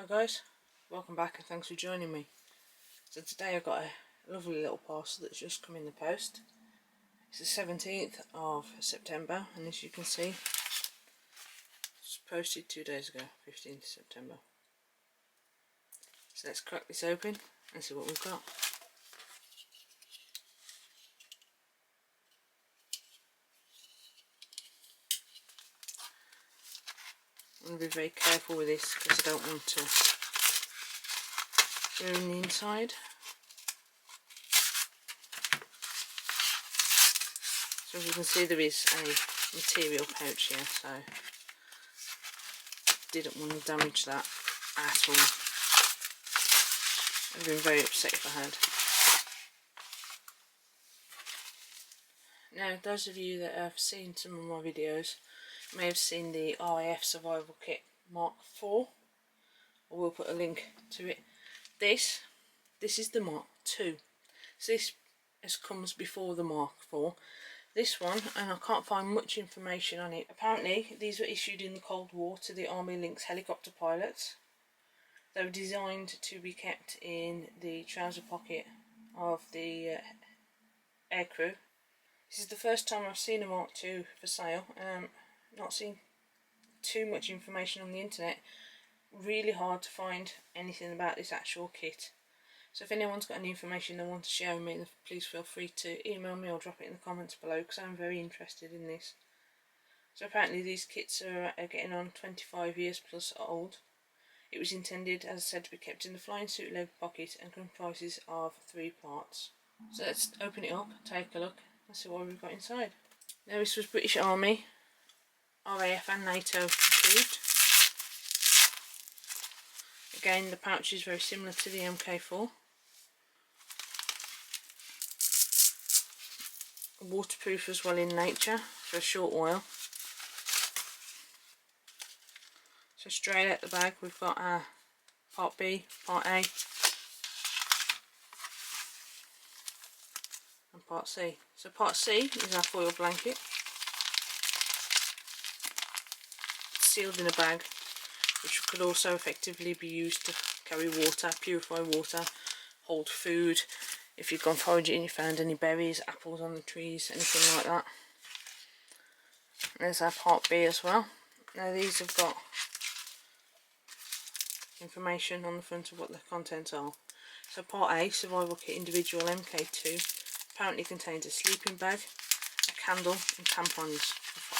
Hi guys, welcome back and thanks for joining me. So today I've got a lovely little parcel that's just come in the post. It's the 17th of September and as you can see, it's posted 2 days ago, 15th September. So let's crack this open and see what we've got. I'm going to be very careful with this because I don't want to ruin the inside. So as you can see, there is a material pouch here, so didn't want to damage that at all. I'd have been very upset if I had. Now, those of you that have seen some of my videos may have seen the RAF Survival Kit Mark IV. I will put a link to it. This is the Mark II. So this comes before the Mark IV. This one, and I can't find much information on it. Apparently, these were issued in the Cold War to the Army Lynx Helicopter pilots. They were designed to be kept in the trouser pocket of the aircrew. This is the first time I've seen a Mark II for sale. Not seen too much information on the internet. Really hard to find anything about this actual kit. So if anyone's got any information they want to share with me, please feel free to email me or drop it in the comments below because I'm very interested in this. So apparently these kits are getting on 25 years plus old. It was intended, as I said, to be kept in the flying suit leg pocket and comprises of 3 parts. So let's open it up, take a look, and see what we've got inside. Now this was British Army, RAF and NATO approved. Again, the pouch is very similar to the MK4. Waterproof as well in nature for a short while. So straight out the bag we've got our part B, part A and part C. So part C is our foil blanket. It's sealed in a bag which could also effectively be used to carry water, purify water, hold food. If you've gone foraging and you found any berries, apples on the trees, anything like that. There's our part B as well. Now these have got information on the front of what the contents are. So part A, Survival Kit Individual MK2, apparently contains a sleeping bag, a candle and tampons.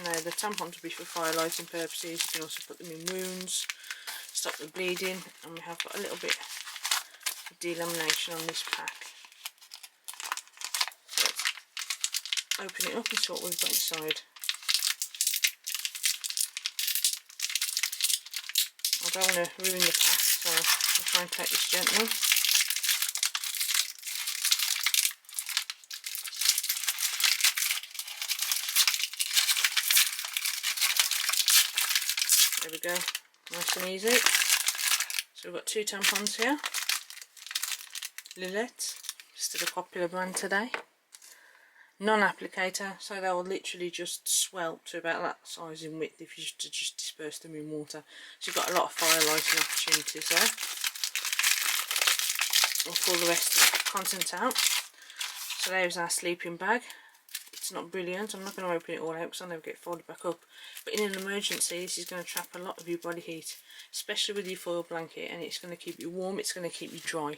Now the tampons will be for fire lighting purposes. You can also put them in wounds, stop the bleeding, and we have got a little bit of delamination on this pack. Open it up and see what we've got inside. I don't want to ruin the pack, so I'll try and take this gently. There we go, nice and easy. So we've got 2 tampons here. Lillet, just a popular brand today. Non-applicator, so they'll literally just swell to about that size in width if you just disperse them in water. So you've got a lot of fire lighting opportunities there. We'll pull the rest of the contents out. So there's our sleeping bag. It's not brilliant, I'm not going to open it all out because I'll never get folded back up. But in an emergency this is going to trap a lot of your body heat, especially with your foil blanket, and it's going to keep you warm, it's going to keep you dry. And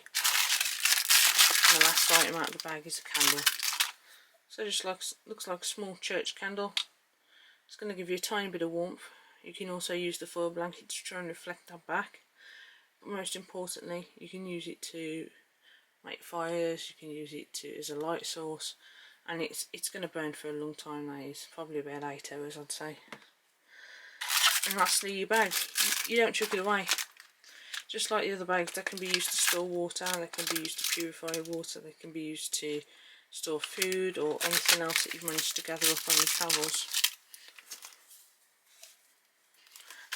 the last item out of the bag is a candle. So just looks like a small church candle. It's going to give you a tiny bit of warmth. You can also use the foil blanket to try and reflect that back. But most importantly, you can use it to make fires, you can use it as a light source, and it's going to burn for a long time. That is probably about 8 hours, I'd say. And lastly, your bag. You don't chuck it away. Just like the other bags, they can be used to store water, they can be used to purify water, they can be used to store food or anything else that you've managed to gather up on your travels.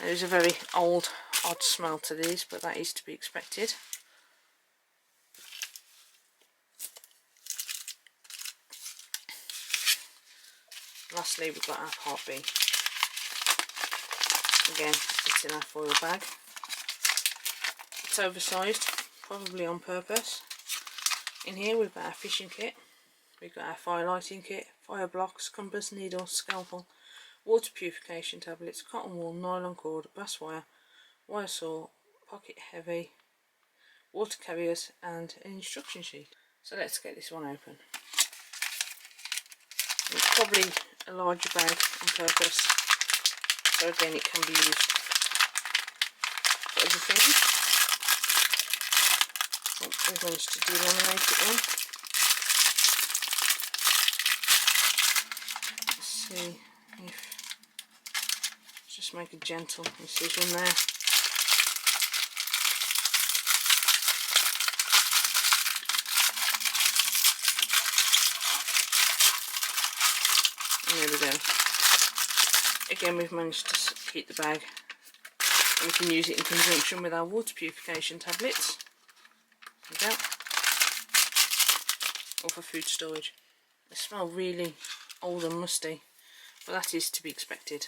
There is a very odd smell to these, but that is to be expected. Lastly, we've got our part B. Again, it's in our foil bag. It's oversized, probably on purpose. In here we've got our fishing kit, we've got our fire lighting kit, fire blocks, compass, needle, scalpel, water purification tablets, cotton wool, nylon cord, brass wire, wire saw, pocket heavy, water carriers and an instruction sheet. So let's get this one open. It's probably a larger bag on purpose, so again it can be used for other things. Oh, we've managed to delaminate it then. Let's see if, just make a gentle incision there. And there we go. Again, we've managed to keep the bag, and we can use it in conjunction with our water purification tablets. There we go. Or for food storage. They smell really old and musty, but that is to be expected.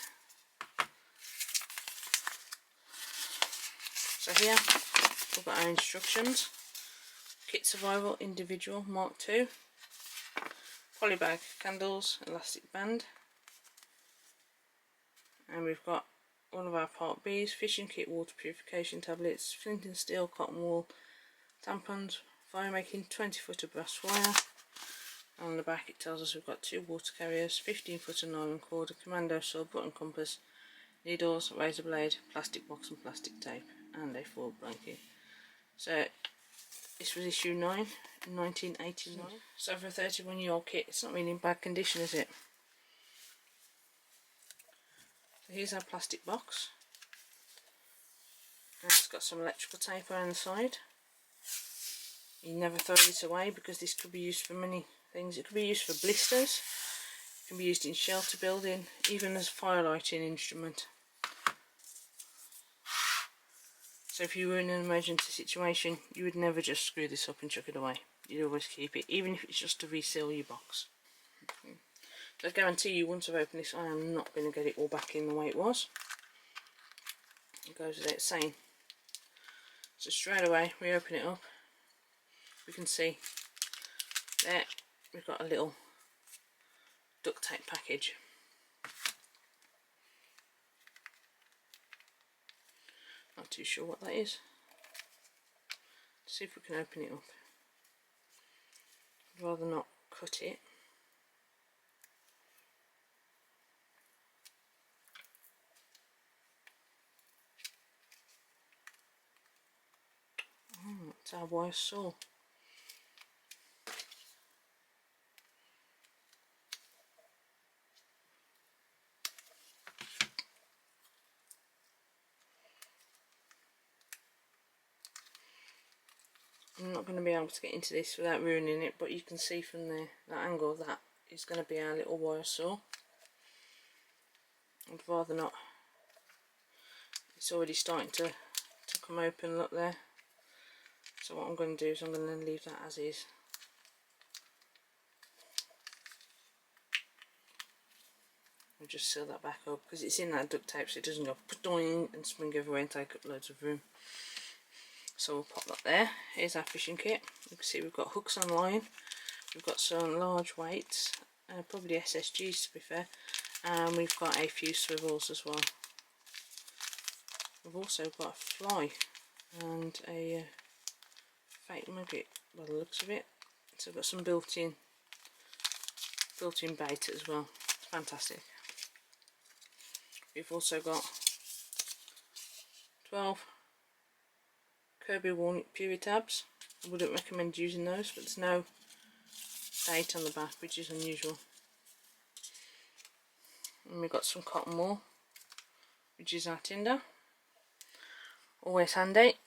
So here we've got our instructions. Kit survival individual Mark II. Polybag candles, elastic band, and we've got all of our part B's, fishing kit, water purification tablets, flint and steel, cotton wool, tampons, fire making, 20 foot of brass wire. On the back it tells us we've got 2 water carriers, 15 foot of nylon cord, a commando saw, button compass, needles, razor blade, plastic box and plastic tape, and a foil blanket. So this was issue 9 in 1989. So for a 31-year-old kit, it's not really in bad condition, is it? So here's our plastic box. And it's got some electrical tape around the side. You never throw this away because this could be used for many things. It could be used for blisters, it can be used in shelter building, even as a fire lighting instrument. So if you were in an emergency situation, you would never just screw this up and chuck it away. You'd always keep it, even if it's just to reseal your box. I guarantee you, once I've opened this, I am not going to get it all back in the way it was. It goes without saying. So straight away, we open it up. We can see there we've got a little duct tape package. Not too sure what that is. Let's see if we can open it up. I'd rather not cut it. Oh, it's our wire saw. I'm not going to be able to get into this without ruining it, but you can see from that angle that is going to be our little wire saw. I'd rather not. It's already starting to come open, look there. So what I'm going to do is I'm going to leave that as is. I'll just seal that back up because it's in that duct tape, so it doesn't go doing and spring everywhere and take up loads of room. So we'll pop that there. Here's our fishing kit. You can see we've got hooks on line, we've got some large weights, probably SSGs to be fair, and we've got a few swivels as well. We've also got a fly and a fake maggot by the looks of it. So we've got some built-in bait as well. It's fantastic. We've also got 12 Kirby Warning Puri tabs. I wouldn't recommend using those, but there's no date on the back, which is unusual. And we've got some cotton wool, which is our tinder. Always handy.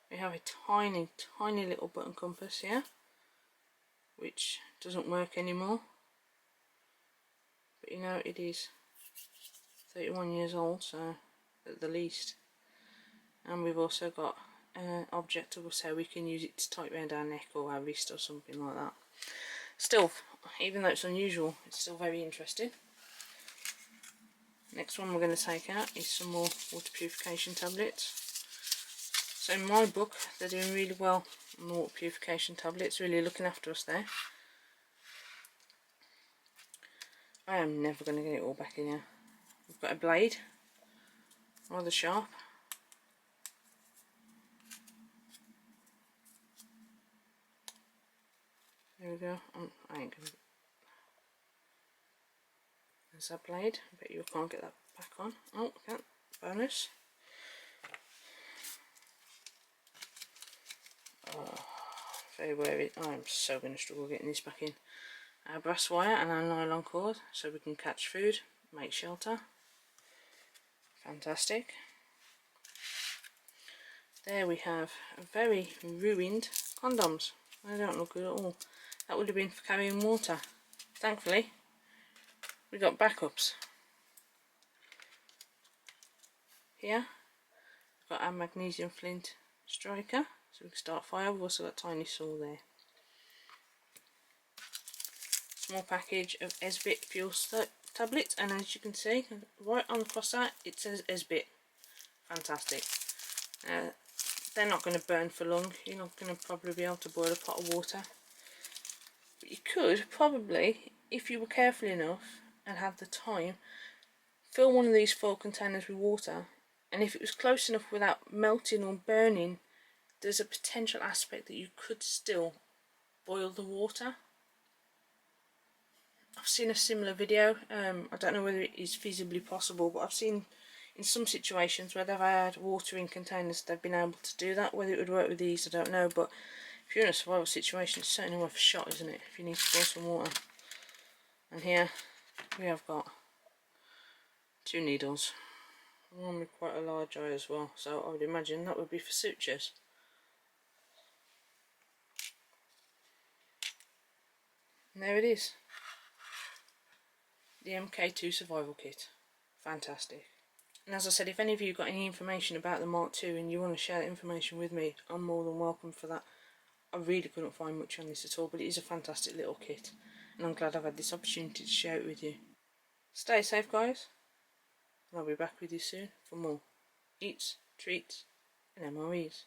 We have a tiny little button compass here, which doesn't work anymore. But you know, it is 31 years old, so at the least. And we've also got an object so we can use it to tie around our neck or our wrist or something like that. Still, even though it's unusual, it's still very interesting. Next one we're going to take out is some more water purification tablets. So in my book they're doing really well on the water purification tablets, really looking after us there. I am never going to get it all back in here. We've got a blade, rather sharp. There we go. I ain't gonna. There's that blade. I bet you can't get that back on. Oh, I can't. Bonus. Oh, very wary. I'm so going to struggle getting this back in. Our brass wire and our nylon cord so we can catch food, make shelter. Fantastic. There we have a very ruined condoms. They don't look good at all. That would have been for carrying water. Thankfully, we got backups. Here, we've got our magnesium flint striker, so we can start fire. We've also got a tiny saw there. Small package of Esbit fuel tablets, and as you can see, right on across that, it says Esbit. Fantastic. They're not going to burn for long. You're not going to probably be able to boil a pot of water. But you could probably, if you were careful enough and had the time, fill one of these full containers with water, and if it was close enough without melting or burning, there's a potential aspect that you could still boil the water. I've seen a similar video. I don't know whether it is feasibly possible, but I've seen in some situations where they've had water in containers, they've been able to do that. Whether it would work with these, I don't know, but if you're in a survival situation, it's certainly worth a shot, isn't it, if you need to boil some water. And here we have got 2 needles, one with quite a large eye as well, so I would imagine that would be for sutures. And there it is, the MK2 survival kit. Fantastic. And as I said, if any of you got any information about the Mark II and you want to share that information with me, I'm more than welcome for that. I really couldn't find much on this at all, but it is a fantastic little kit, and I'm glad I've had this opportunity to share it with you. Stay safe, guys, and I'll be back with you soon for more Eats, Treats and MREs.